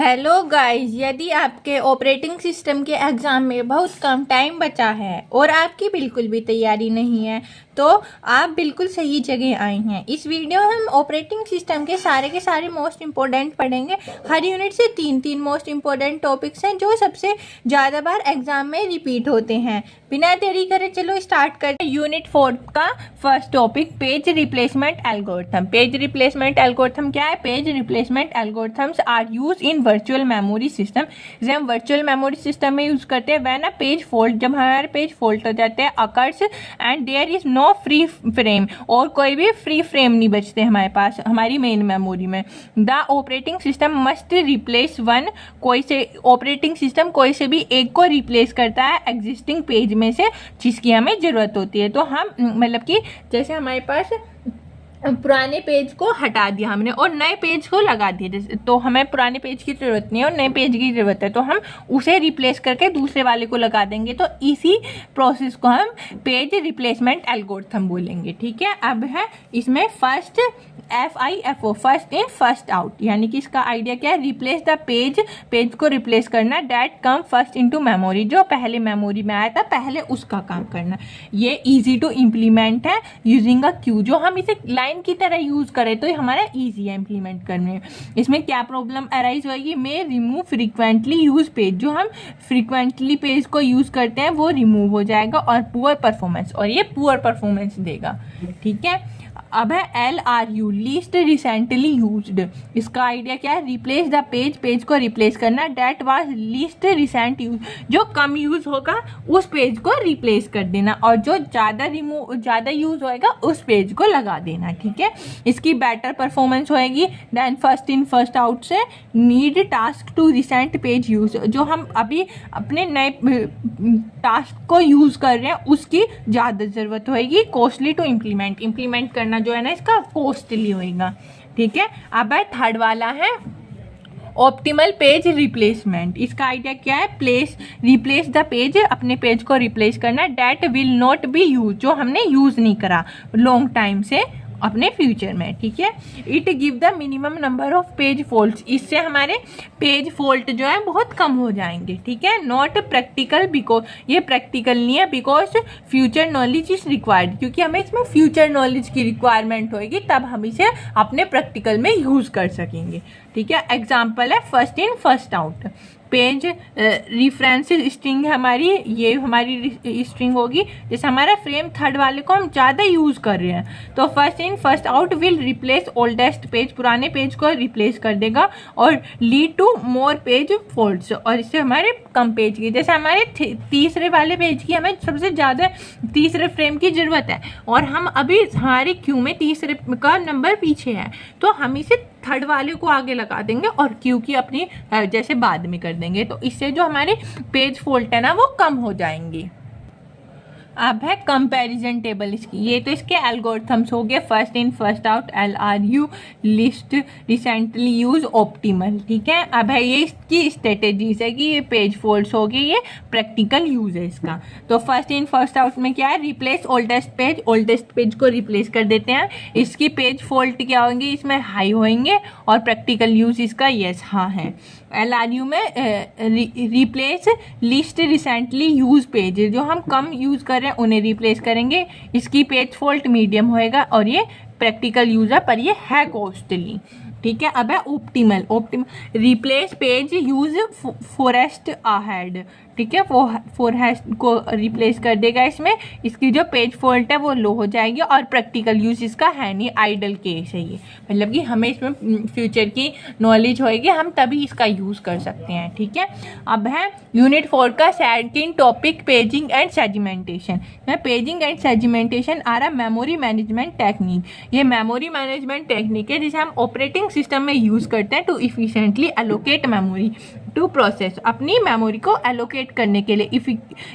Hello guys, यदि आपके operating system के एग्ज़ाम में बहुत कम टाइम बचा है और आपकी बिल्कुल भी तैयारी नहीं है तो आप बिल्कुल सही जगह आए हैं। इस वीडियो में हम ऑपरेटिंग सिस्टम के सारे मोस्ट इम्पोर्टेंट पढ़ेंगे। हर यूनिट से तीन मोस्ट इम्पोर्टेंट टॉपिक्स हैं जो सबसे ज़्यादा बार एग्जाम में रिपीट होते हैं। बिना देरी करे चलो स्टार्ट करते हैं। यूनिट 4 का first topic page replacement algorithm. Page replacement algorithm क्या है? Page replacement algorithms are use in virtual memory system. जैसे हम वर्चुअल मेमोरी सिस्टम में यूज करते हैं व्हेन अ पेज फॉल्ट, जब हमारे पेज फॉल्ट हो जाते हैं occurs and there is no free frame, और कोई भी फ्री फ्रेम नहीं बचते हमारे पास हमारी मेन मेमोरी में। The operating system must replace one, कोई से ऑपरेटिंग सिस्टम कोई से भी एक को रिप्लेस करता है एग्जिस्टिंग पेज में से जिसकी हमें ज़रूरत होती है। तो हम मतलब कि जैसे हमारे पास पुराने पेज को हटा दिया हमने और नए पेज को लगा दिया, जैसे तो हमें पुराने पेज की ज़रूरत नहीं है और नए पेज की ज़रूरत है, तो हम उसे रिप्लेस करके दूसरे वाले को लगा देंगे। तो इसी प्रोसेस को हम पेज रिप्लेसमेंट एल्गोरिथम बोलेंगे। ठीक है, अब है इसमें first FIFO, first in first out, यानी कि इसका आइडिया क्या है? रिप्लेस द पेज को रिप्लेस करना that come first into memory, जो पहले मेमोरी में आया था पहले उसका काम करना। ये इजी टू इम्प्लीमेंट है यूजिंग अ क्यू। जो हम इसे लाइन की तरह यूज करें तो ये हमारा इजी है इम्प्लीमेंट करने। इसमें क्या प्रॉब्लम अराइज होगी? में रिमूव फ्रीक्वेंटली यूज पेज, जो हम फ्रीक्वेंटली पेज को यूज करते हैं वो रिमूव हो जाएगा और पुअर परफॉर्मेंस, और ये पुअर परफॉर्मेंस देगा। ठीक है, अब है LRU, लीस्ट रिसेंटली यूज्ड। इसका आइडिया क्या है? रिप्लेस द पेज को रिप्लेस करना that was least recent use, जो कम यूज होगा उस पेज को रिप्लेस कर देना और जो ज़्यादा यूज होएगा उस पेज को लगा देना। ठीक है, इसकी बेटर परफॉर्मेंस होएगी than first in first out से। Need task to recent page use, जो हम अभी अपने नए टास्क को यूज कर रहे हैं उसकी ज़्यादा ज़रूरत होएगी। कॉस्टली टू इम्प्लीमेंट करना जो है ना इसका कॉस्टली होएगा। ठीक है, अब है थर्ड वाला है ऑप्टिमल पेज रिप्लेसमेंट। इसका आइडिया क्या है? रिप्लेस द पेज, अपने पेज को रिप्लेस करना that will not be use, जो हमने यूज नहीं करा लॉन्ग टाइम से अपने फ्यूचर में। ठीक है, it give the minimum number of page faults, इससे हमारे पेज फॉल्ट जो है बहुत कम हो जाएंगे। ठीक है, नॉट प्रैक्टिकल, बिकॉज ये प्रैक्टिकल नहीं है, because future knowledge is required, क्योंकि हमें इसमें फ्यूचर नॉलेज की रिक्वायरमेंट होगी तब हम इसे अपने प्रैक्टिकल में यूज कर सकेंगे। ठीक है, एग्जाम्पल है first in first out. Page reference string हमारी, ये हमारी स्ट्रिंग होगी। जैसे हमारा फ्रेम थर्ड वाले को हम ज़्यादा यूज़ कर रहे हैं तो first in first out will replace oldest page, पुराने पेज को रिप्लेस कर देगा और lead to more page faults, और इससे हमारे कम पेज की, जैसे हमारे तीसरे वाले पेज की हमें सबसे ज़्यादा तीसरे फ्रेम की ज़रूरत है और हम अभी हमारे क्यू में तीसरे का नंबर पीछे है, तो हम इसे थर्ड वाले को आगे लगा देंगे और क्यू की अपनी जैसे बाद में कर देंगे, तो इससे जो हमारे पेज फॉल्ट है ना वो कम हो जाएंगी। अब है कंपैरिजन टेबल इसकी, ये तो इसके एल्गोरिथम्स हो गए first in first out, LRU, list recently use, optimal. ठीक है, अब है ये इसकी स्ट्रेटेजीज है कि ये पेज फॉल्ट्स हो गए, ये प्रैक्टिकल यूज है इसका। तो फर्स्ट इन फर्स्ट आउट में क्या है? रिप्लेस ओल्डेस्ट पेज को रिप्लेस कर देते हैं। इसकी पेज फॉल्ट क्या होंगे? इसमें हाई होंगे और प्रैक्टिकल यूज इसका यस हाँ है। LRU में replace list recently use page, जो हम कम यूज कर रहे हैं उन्हें रिप्लेस करेंगे। इसकी पेज फॉल्ट मीडियम होएगा और ये प्रैक्टिकल यूज है पर ये है कॉस्टली। ठीक है, अब है optimal replace page use forest ahead. ठीक है, फॉरेस्ट को रिप्लेस कर देगा इसमें। इसकी जो पेज फॉल्ट है वो लो हो जाएगी और प्रैक्टिकल यूज इसका है नहीं, आइडल केस है ये, मतलब कि हमें इसमें फ्यूचर की नॉलेज होएगी हम तभी इसका यूज कर सकते हैं। ठीक है, अब है यूनिट 4 का second topic paging and segmentation. Paging and segmentation आ रहा मेमोरी मैनेजमेंट टेक्निक। ये मेमोरी मैनेजमेंट टेक्निक है जिसे हम ऑपरेटिंग सिस्टम में यूज करते हैं to efficiently allocate memory to process, अपनी मेमोरी को एलोकेट करने के लिए,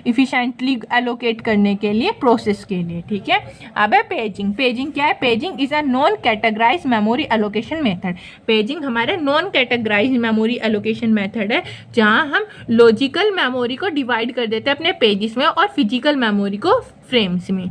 इफिशिएंटली एलोकेट करने के लिए, प्रोसेस के लिए। ठीक है, अब है पेजिंग क्या है? Paging is a non categorise memory allocation method. Paging हमारे non categorise memory allocation method है जहां हम लॉजिकल मेमोरी को डिवाइड कर देते हैं अपने पेजेस में और फिजिकल मेमोरी को फ्रेम्स में।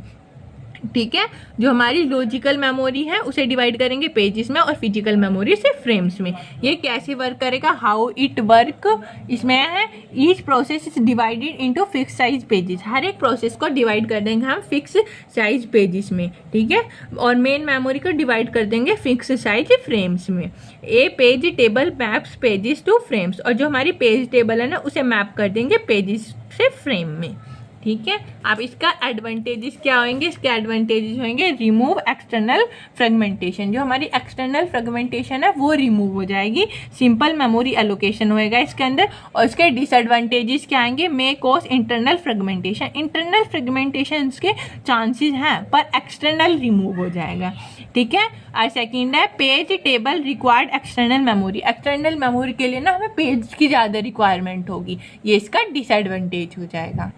ठीक है। जो हमारी लॉजिकल मेमोरी है उसे डिवाइड करेंगे पेजेस में और फिजिकल मेमोरी से फ्रेम्स में। ये कैसे वर्क करेगा, हाउ इट वर्क, इसमें है each process is divided into fix size pages. हर एक प्रोसेस को डिवाइड कर देंगे हम फिक्स साइज पेजेस में, ठीक है। और मेन मेमोरी को डिवाइड कर देंगे फिक्स साइज फ्रेम्स में। A page table maps pages to frames, और जो हमारी पेज टेबल है ना उसे मैप कर देंगे पेजेस से फ्रेम में, ठीक है। अब इसका एडवांटेजेस क्या होंगे, इसके एडवांटेजेस होंगे रिमूव एक्सटर्नल फ्रेगमेंटेशन। जो हमारी एक्सटर्नल फ्रेगमेंटेशन है वो रिमूव हो जाएगी, सिंपल मेमोरी एलोकेशन होएगा इसके अंदर। और इसके डिसएडवांटेजेस क्या आएंगे, may cause internal fragmentation. Internal fragmentation के चांसेस हैं पर एक्सटर्नल रिमूव हो जाएगा, ठीक है। और सेकेंड है page table required external memory. External memory के लिए ना हमें पेज की ज़्यादा रिक्वायरमेंट होगी, ये इसका डिसएडवांटेज हो जाएगा।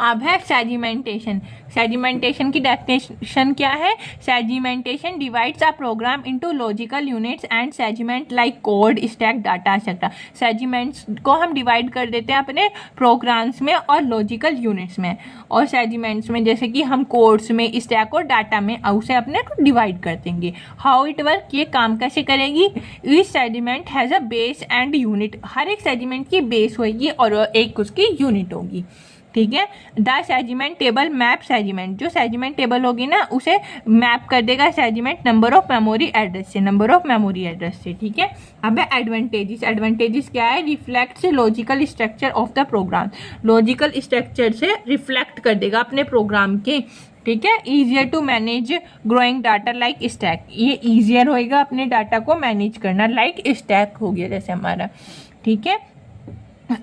अब है सेगमेंटेशन। सेगमेंटेशन की डेफिनेशन क्या है, segmentation divides a programme into logical units and segment like code stack data etcetera. Segments को हम डिवाइड कर देते हैं अपने प्रोग्राम्स में और लॉजिकल यूनिट्स में, और सेगमेंट्स में जैसे कि हम कोड्स में, स्टैक और डाटा में उसे अपने को डिवाइड कर देंगे। हाउ इट वर्क, ये काम कैसे करेगी, each segment has a base and unit. हर एक सेगमेंट की बेस होगी और एक उसकी यूनिट होगी, ठीक है। The segment table map segment, जो सेगमेंट टेबल होगी ना उसे मैप कर देगा segment number of memory address से, नंबर ऑफ मेमोरी एड्रेस से, ठीक है। अब है एडवांटेजेस। एडवांटेजेस क्या है, reflects logical structure of the program. Logical structure से रिफ्लेक्ट कर देगा अपने प्रोग्राम के, ठीक है। Easier to manage growing data like stack, ये ईजियर होएगा अपने डाटा को मैनेज करना, लाइक स्टैक हो गया जैसे हमारा, ठीक है।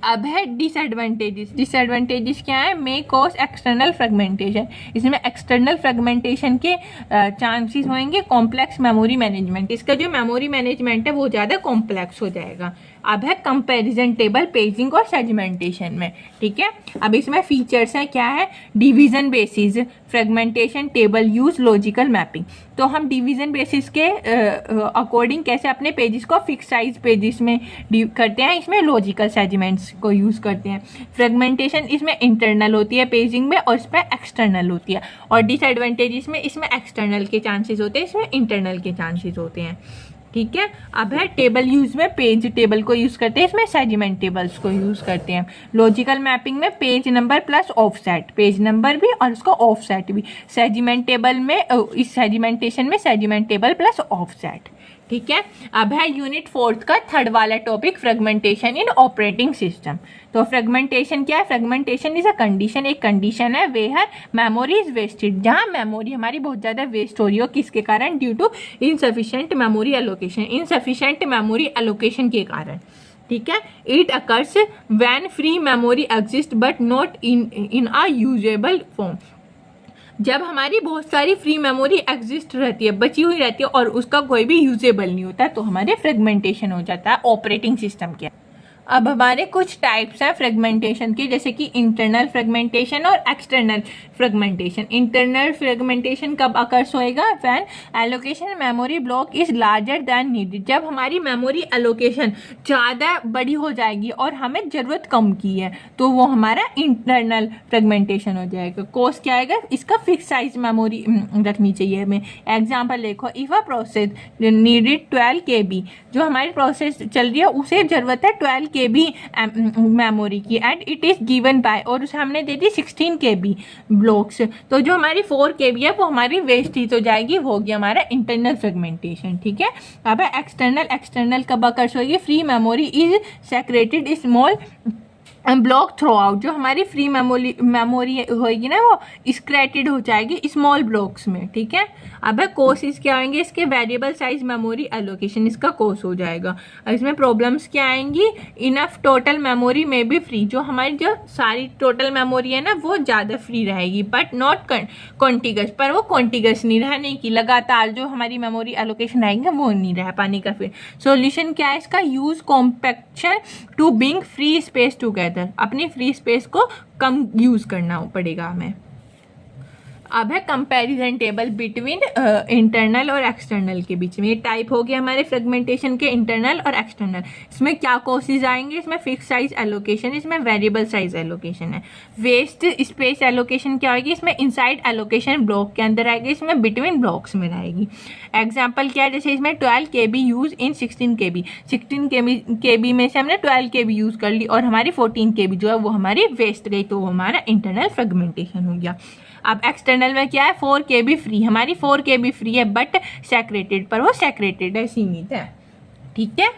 अब है डिसएडवांटेजेस। डिसएडवांटेजेस क्या है, मे कॉज एक्सटर्नल फ्रेगमेंटेशन। इसमें एक्सटर्नल फ्रेगमेंटेशन के चांसेस होंगे कॉम्प्लेक्स मेमोरी मैनेजमेंट। इसका जो मेमोरी मैनेजमेंट है वो ज़्यादा कॉम्प्लेक्स हो जाएगा। अब है कंपैरिजन टेबल पेजिंग और सेगमेंटेशन में, ठीक है। अब इसमें फीचर्स हैं क्या है, division basis, fragmentation table use logical mapping. तो हम डिवीजन बेसिस के अकॉर्डिंग कैसे अपने पेजेस को फिक्स साइज पेजेस में करते हैं, इसमें लॉजिकल सेगमेंट्स को यूज़ करते हैं। फ्रेगमेंटेशन इसमें इंटरनल होती है पेजिंग में और इसमें एक्सटर्नल होती है। और डिसएडवांटेजेस में इसमें एक्सटर्नल के चांसेस होते हैं, इसमें इंटरनल के चांसेस होते हैं, ठीक है। अब है टेबल यूज में पेज टेबल को यूज करते हैं, इसमें सेगमेंट टेबल्स को यूज करते हैं। लॉजिकल मैपिंग में page number plus offset, page number भी और उसका ऑफसेट भी। सेगमेंट टेबल में इस सेगमेंटेशन में सेगमेंट टेबल प्लस ऑफसेट, ठीक है। अब है यूनिट 4 का थर्ड वाला topic, fragmentation in operating system. तो फ्रेगमेंटेशन क्या है, फ्रेगमेंटेशन इज अ कंडीशन, एक कंडीशन है वेयर मेमोरी इज वेस्टेड, जहाँ मेमोरी हमारी बहुत ज़्यादा वेस्ट हो रही हो, किसके कारण, due to insufficient memory allocation, insufficient memory allocation के कारण, ठीक है। It occurs when free memory exist but not in a usable form. जब हमारी बहुत सारी फ्री मेमोरी एग्जिस्ट रहती है, बची हुई रहती है और उसका कोई भी यूजेबल नहीं होता, तो हमारे फ्रेगमेंटेशन हो जाता है ऑपरेटिंग सिस्टम के। अब हमारे कुछ टाइप्स हैं फ्रेगमेंटेशन के, जैसे कि इंटरनल फ्रेगमेंटेशन और एक्सटर्नल फ्रेगमेंटेशन। इंटरनल फ्रेगमेंटेशन कब अकर्स होएगा, when allocation memory block is larger than needed, जब हमारी मेमोरी एलोकेशन ज़्यादा बड़ी हो जाएगी और हमें ज़रूरत कम की है, तो वो हमारा इंटरनल फ्रेगमेंटेशन हो जाएगा। कोस क्या आएगा, इसका फिक्स साइज मेमोरी रखनी चाहिए हमें। एग्जाम्पल देखो, if a process needed 12 KB, जो हमारी प्रोसेस चल रही है उसे ज़रूरत है 12 KB मेमोरी की, and it is given by, और उसे हमने दे दी 16 KB ब्लॉक्स, तो जो हमारी 4 KB है वो हमारी वेस्टेज हो जाएगी, वो होगी हमारा इंटरनल फ्रेगमेंटेशन, ठीक है। अब एक्सटर्नल, एक्सटर्नल कब अकर्स होगी, free memory is secreted small block through out, जो हमारी फ्री मेमोरी होगी ना वो स्क्रेटेड हो जाएगी स्मॉल ब्लॉक्स में, ठीक है। अब कोर्सेज क्या आएंगे इसके, वेरिएबल साइज मेमोरी एलोकेशन, इसका कोर्स हो जाएगा। इसमें प्रॉब्लम्स क्या आएंगी, इनफ टोटल मेमोरी में भी फ्री, जो हमारी जो सारी टोटल मेमोरी है ना वो ज़्यादा फ्री रहेगी, बट नॉट कॉन्टिगस, पर वो कॉन्टिगस नहीं रहने की, लगातार जो हमारी मेमोरी एलोकेशन आएंगे वो नहीं रह पाने का। फिर सॉल्यूशन क्या है इसका, use compaction to bring free space together, अपनी फ्री स्पेस को कम यूज करना पड़ेगा हमें। अब है कंपैरिजन टेबल बिटवीन इंटरनल और एक्सटर्नल के बीच में। ये टाइप हो गया हमारे फ्रेगमेंटेशन के इंटरनल और एक्सटर्नल। इसमें क्या कोर्सेज आएंगे, इसमें फिक्स साइज एलोकेशन, इसमें वेरिएबल साइज एलोकेशन है। वेस्ट स्पेस एलोकेशन क्या होगी, इसमें इनसाइड एलोकेशन ब्लॉक के अंदर आएगी, इसमें बिटवीन ब्लॉक्स में रहेगी। एग्जाम्पल क्या है, जैसे इसमें 12 KB use in 16 KB, 16 KB में से हमने 12 KB यूज कर ली और हमारी 14 KB जो है वो हमारी वेस्ट गई, तो वो हमारा इंटरनल फ्रेगमेंटेशन हो गया। अब एक्सटर्नल में क्या है, 4 KB फ्री, हमारी 4 KB फ्री है बट सैचुरेटेड, पर वो सैचुरेटेड है, सीमित है, ठीक है।